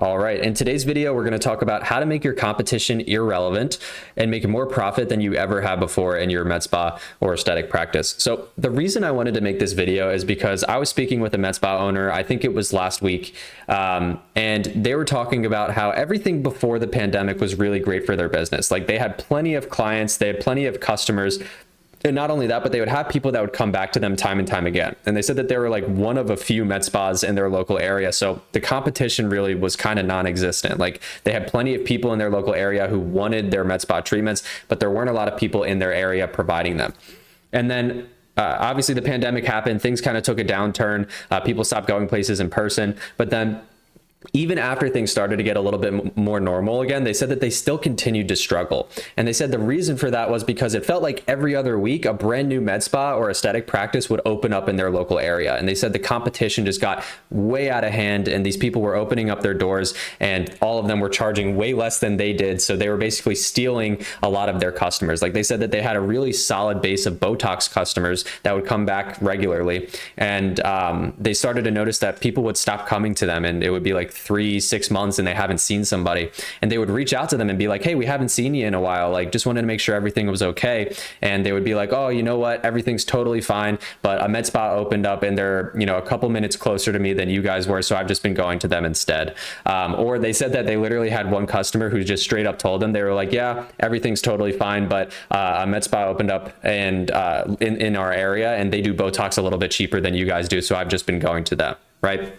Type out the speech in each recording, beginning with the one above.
All right, in today's video, we're going to talk about how to make your competition irrelevant and make more profit than you ever have before in your med spa or aesthetic practice. So the reason I wanted to make this video is because I was speaking with a med spa owner, I think it was last week, and they were talking about how everything before the pandemic was really great for their business. Like they had plenty of clients, they had plenty of customers. And not only that, but they would have people that would come back to them time and time again. And they said that they were like one of a few med spas in their local area. So the competition really was kind of non-existent. Like they had plenty of people in their local area who wanted their med spa treatments, but there weren't a lot of people in their area providing them. And then obviously the pandemic happened, things kind of took a downturn. People stopped going places in person, but then even after things started to get a little bit more normal again, they said that they still continued to struggle. And they said the reason for that was because it felt like every other week, a brand new med spa or aesthetic practice would open up in their local area. And they said the competition just got way out of hand and these people were opening up their doors and all of them were charging way less than they did. So they were basically stealing a lot of their customers. Like they said that they had a really solid base of Botox customers that would come back regularly. And they started to notice that people would stop coming to them and it would be like 3-6 months and they haven't seen somebody, and they would reach out to them and be like, hey, we haven't seen you in a while, like just wanted to make sure everything was okay. And they would be like, oh, you know what, everything's totally fine, but a med spa opened up and they're, you know, a couple minutes closer to me than you guys were, so I've just been going to them instead. Or they said that they literally had one customer who just straight up told them, they were like, yeah, everything's totally fine, but a med spa opened up and in our area and they do Botox a little bit cheaper than you guys do, so I've just been going to them, right?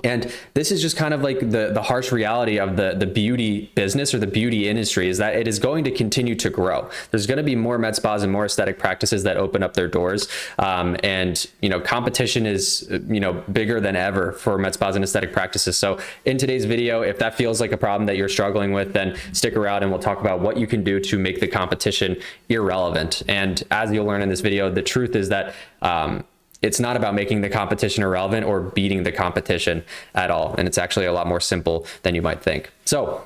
And this is just kind of like the harsh reality of the beauty business or the beauty industry, is that it is going to continue to grow. There's going to be more med spas and more aesthetic practices that open up their doors. And, you know, competition is, you know, bigger than ever for med spas and aesthetic practices. So in today's video, if that feels like a problem that you're struggling with, then stick around and we'll talk about what you can do to make the competition irrelevant. And as you'll learn in this video, the truth is that, it's not about making the competition irrelevant or beating the competition at all. And it's actually a lot more simple than you might think. So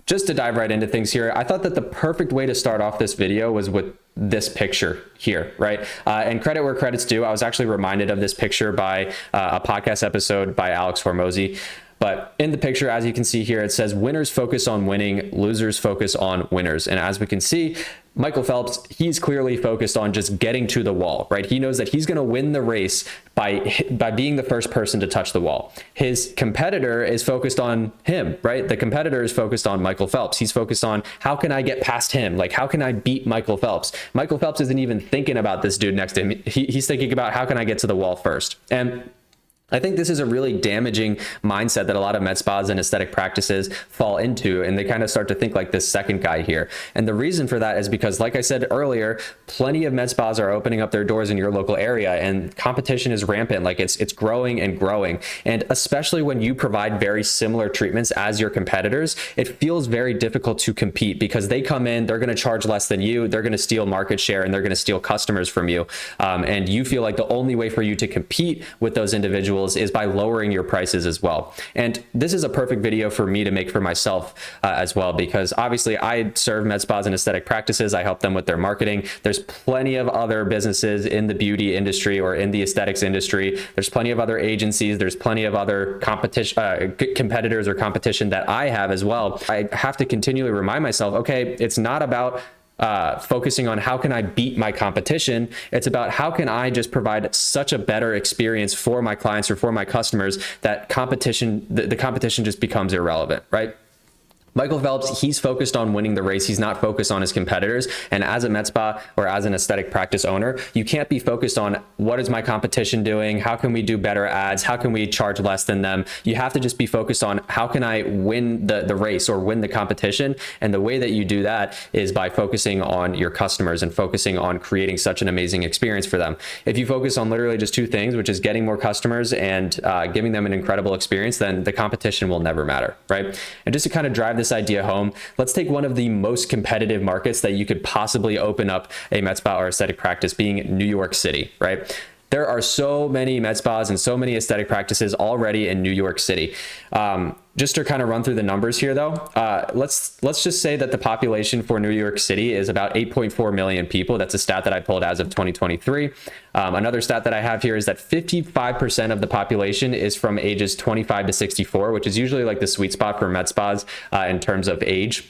just to dive right into things here, I thought that the perfect way to start off this video was with this picture here, right? And credit where credit's due. I was actually reminded of this picture by a podcast episode by Alex Hormozi. But in the picture, as you can see here, it says winners focus on winning, losers focus on winners. And as we can see, Michael Phelps, he's clearly focused on just getting to the wall, right? He knows that he's going to win the race by being the first person to touch the wall. His competitor is focused on him, right? The competitor is focused on Michael Phelps. He's focused on, how can I get past him? Like, how can I beat Michael Phelps? Michael Phelps isn't even thinking about this dude next to him. He's thinking about, how can I get to the wall first? And I think this is a really damaging mindset that a lot of med spas and aesthetic practices fall into, and they kind of start to think like this second guy here. And the reason for that is because, like I said earlier, plenty of med spas are opening up their doors in your local area, and competition is rampant. Like it's growing and growing. And especially when you provide very similar treatments as your competitors, it feels very difficult to compete because they come in, they're going to charge less than you, they're going to steal market share, and they're going to steal customers from you. And you feel like the only way for you to compete with those individuals is by lowering your prices as well. And this is a perfect video for me to make for myself as well, because obviously I serve med spas and aesthetic practices. I help them with their marketing. There's plenty of other businesses in the beauty industry or in the aesthetics industry. There's plenty of other agencies. There's plenty of other competitors or competition that I have as well. I have to continually remind myself, okay, it's not about focusing on how can I beat my competition. It's about how can I just provide such a better experience for my clients or for my customers that the competition just becomes irrelevant, right? Michael Phelps, he's focused on winning the race. He's not focused on his competitors. And as a med spa or as an aesthetic practice owner, you can't be focused on what is my competition doing? How can we do better ads? How can we charge less than them? You have to just be focused on how can I win the race or win the competition? And the way that you do that is by focusing on your customers and focusing on creating such an amazing experience for them. If you focus on literally just two things, which is getting more customers and giving them an incredible experience, then the competition will never matter, right? And just to kind of drive this idea home, let's take one of the most competitive markets that you could possibly open up a med spa or aesthetic practice, being New York City, right? There are so many med spas and so many aesthetic practices already in New York City. Just to kind of run through the numbers here though, let's just say that the population for New York City is about 8.4 million people. That's a stat that I pulled as of 2023. Another stat that I have here is that 55% of the population is from ages 25 to 64, which is usually like the sweet spot for med spas in terms of age.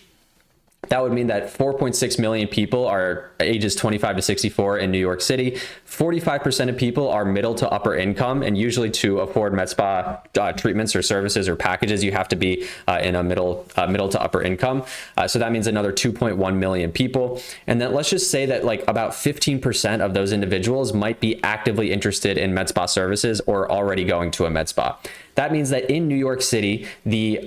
That would mean that 4.6 million people are ages 25 to 64 in New York City. 45% of people are middle to upper income, and usually to afford med spa treatments or services or packages, you have to be in a middle to upper income. So that means another 2.1 million people. And then let's just say that like about 15% of those individuals might be actively interested in med spa services or already going to a med spa. That means that in New York City, the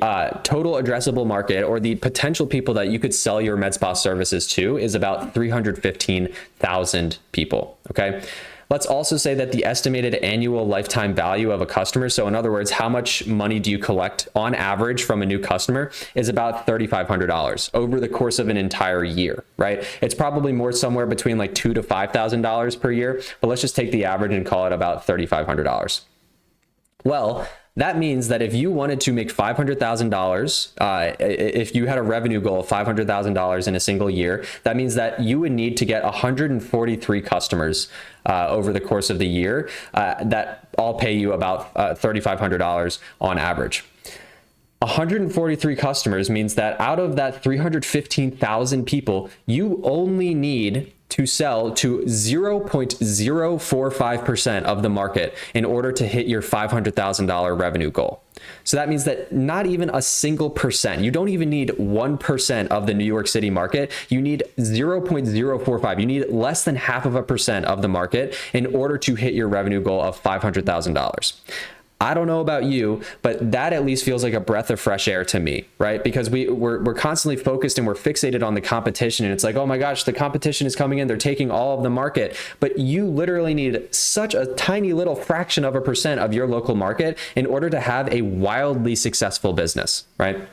total addressable market or the potential people that you could sell your med spa services to is about 315,000 people, okay? Let's also say that the estimated annual lifetime value of a customer, so in other words, how much money do you collect on average from a new customer, is about $3,500 over the course of an entire year, right? It's probably more somewhere between like $2,000 to $5,000 per year, but let's just take the average and call it about $3,500. Well, that means that if you wanted to make $500,000, if you had a revenue goal of $500,000 in a single year, that means that you would need to get 143 customers over the course of the year that all pay you about $3,500 on average. 143 customers means that out of that 315,000 people, you only need to sell to 0.045% of the market in order to hit your $500,000 revenue goal. So that means that not even a single percent, you don't even need 1% of the New York City market. You need 0.045. You need less than 0.5% of the market in order to hit your revenue goal of $500,000. I don't know about you, but that at least feels like a breath of fresh air to me, right? Because we're constantly focused and we're fixated on the competition. And it's like, oh my gosh, the competition is coming in. They're taking all of the market. But you literally need such a tiny little fraction of a percent of your local market in order to have a wildly successful business, right?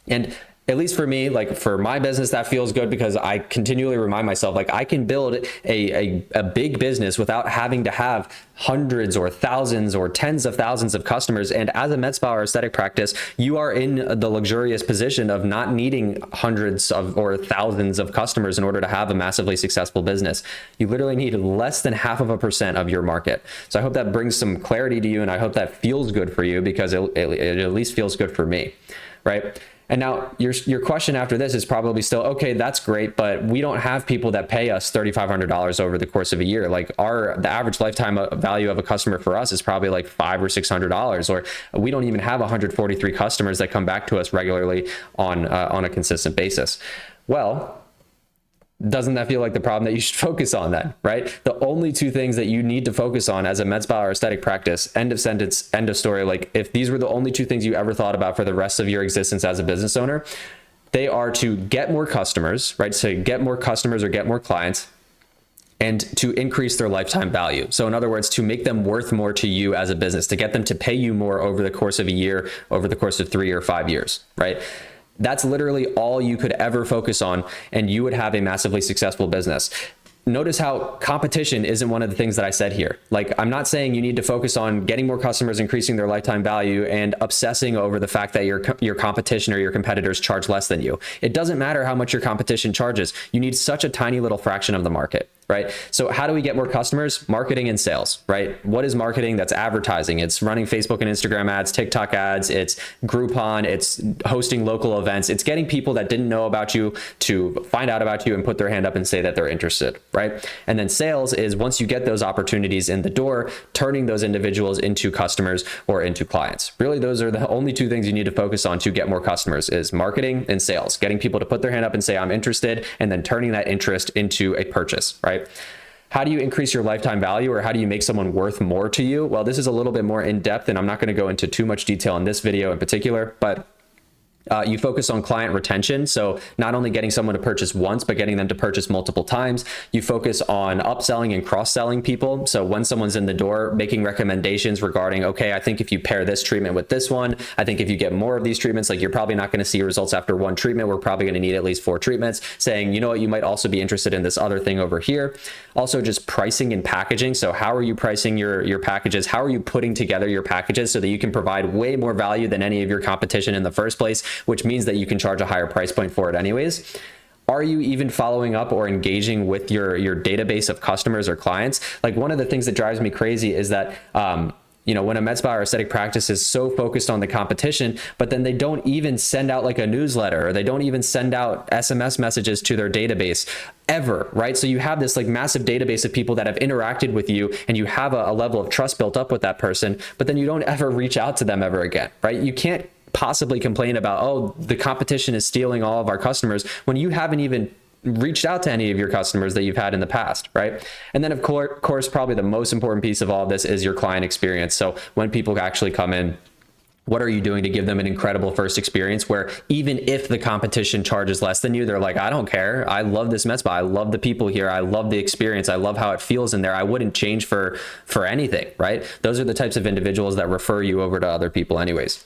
And at least for me, like for my business, that feels good because I continually remind myself, like I can build a big business without having to have hundreds or thousands or tens of thousands of customers. And as a med spa or aesthetic practice, you are in the luxurious position of not needing hundreds of or thousands of customers in order to have a massively successful business. You literally need less than 0.5% of your market. So I hope that brings some clarity to you, and I hope that feels good for you because it at least feels good for me, right? And now your question after this is probably still, okay, that's great, but we don't have people that pay us $3,500 over the course of a year. Like the average lifetime value of a customer for us is probably like $500 or $600, or we don't even have 143 customers that come back to us regularly on a consistent basis. Well, doesn't that feel like the problem that you should focus on then, right? The only two things that you need to focus on as a med spa or aesthetic practice, end of sentence, end of story. Like if these were the only two things you ever thought about for the rest of your existence as a business owner, they are to get more customers, right? So get more customers or get more clients, and to increase their lifetime value. So in other words, to make them worth more to you as a business, to get them to pay you more over the course of a year, over the course of 3 or 5 years, right? That's literally all you could ever focus on, and you would have a massively successful business. Notice how competition isn't one of the things that I said here. Like, I'm not saying you need to focus on getting more customers, increasing their lifetime value, and obsessing over the fact that your competition or your competitors charge less than you. It doesn't matter how much your competition charges. You need such a tiny little fraction of the market, right? So how do we get more customers? Marketing and sales, right? What is marketing? That's advertising. It's running Facebook and Instagram ads, TikTok ads, it's Groupon, it's hosting local events. It's getting people that didn't know about you to find out about you and put their hand up and say that they're interested, right? And then sales is once you get those opportunities in the door, turning those individuals into customers or into clients. Really, those are the only two things you need to focus on to get more customers is marketing and sales, getting people to put their hand up and say, I'm interested, and then turning that interest into a purchase, right? How do you increase your lifetime value, or how do you make someone worth more to you? Well, this is a little bit more in depth, and I'm not going to go into too much detail in this video in particular, but You focus on client retention. So not only getting someone to purchase once, but getting them to purchase multiple times. You focus on upselling and cross-selling people. So when someone's in the door, making recommendations regarding, okay, I think if you pair this treatment with this one, I think if you get more of these treatments, like you're probably not going to see results after one treatment. We're probably going to need at least 4 treatments. Saying, you know what, you might also be interested in this other thing over here. Also just pricing and packaging. So how are you pricing your packages? How are you putting together your packages so that you can provide way more value than any of your competition in the first place, which means that you can charge a higher price point for it anyways. Are you even following up or engaging with your database of customers or clients? Like one of the things that drives me crazy is that, you know, when a med spa or aesthetic practice is so focused on the competition, but then they don't even send out like a newsletter, or they don't even send out SMS messages to their database ever, right? So you have this like massive database of people that have interacted with you, and you have a level of trust built up with that person, but then you don't ever reach out to them ever again, right? You can't possibly complain about, oh, the competition is stealing all of our customers, when you haven't even reached out to any of your customers that you've had in the past, right? And then of course, probably the most important piece of all of this is your client experience. So when people actually come in, what are you doing to give them an incredible first experience where even if the competition charges less than you, they're like, I don't care. I love this med spa. I love the people here. I love the experience. I love how it feels in there. I wouldn't change for anything, right? Those are the types of individuals that refer you over to other people anyways.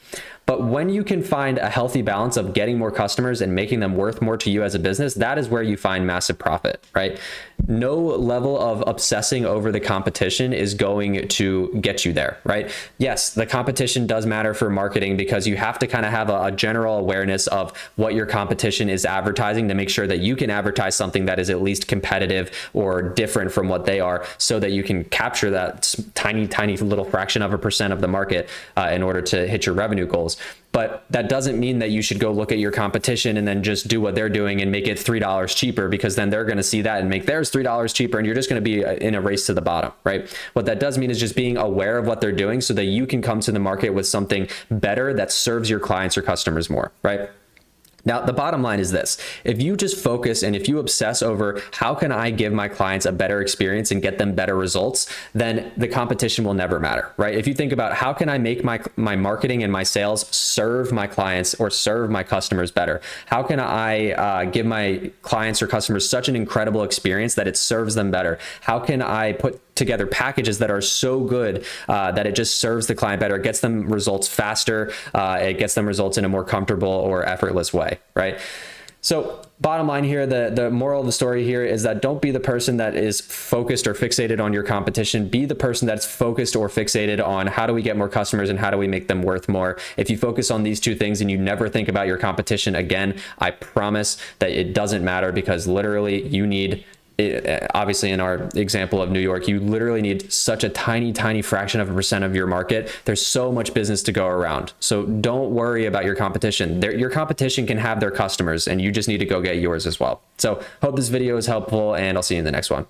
But when you can find a healthy balance of getting more customers and making them worth more to you as a business, that is where you find massive profit, right? No level of obsessing over the competition is going to get you there, right? Yes, the competition does matter for marketing because you have to kind of have a general awareness of what your competition is advertising to make sure that you can advertise something that is at least competitive or different from what they are, so that you can capture that tiny little fraction of a percent of the market in order to hit your revenue goals. But that doesn't mean that you should go look at your competition and then just do what they're doing and make it $3 cheaper, because then they're going to see that and make theirs $3 cheaper, and you're just going to be in a race to the bottom, right? What that does mean is just being aware of what they're doing so that you can come to the market with something better that serves your clients or customers more, right? Now, the bottom line is this: if you just focus and if you obsess over how can I give my clients a better experience and get them better results, then the competition will never matter, right? If you think about how can I make my marketing and my sales serve my clients or serve my customers better? How can I give my clients or customers such an incredible experience that it serves them better? How can I put together packages that are so good that it just serves the client better? It gets them results faster. It gets them results in a more comfortable or effortless way, right? So bottom line here, the moral of the story here is that don't be the person that is focused or fixated on your competition. Be the person that's focused or fixated on how do we get more customers and how do we make them worth more. If you focus on these two things and you never think about your competition again, I promise that it doesn't matter, because literally you need, obviously in our example of New York, you literally need such a tiny fraction of a percent of your market. There's so much business to go around. So don't worry about your competition. Your competition can have their customers, and you just need to go get yours as well. So hope this video is helpful, and I'll see you in the next one.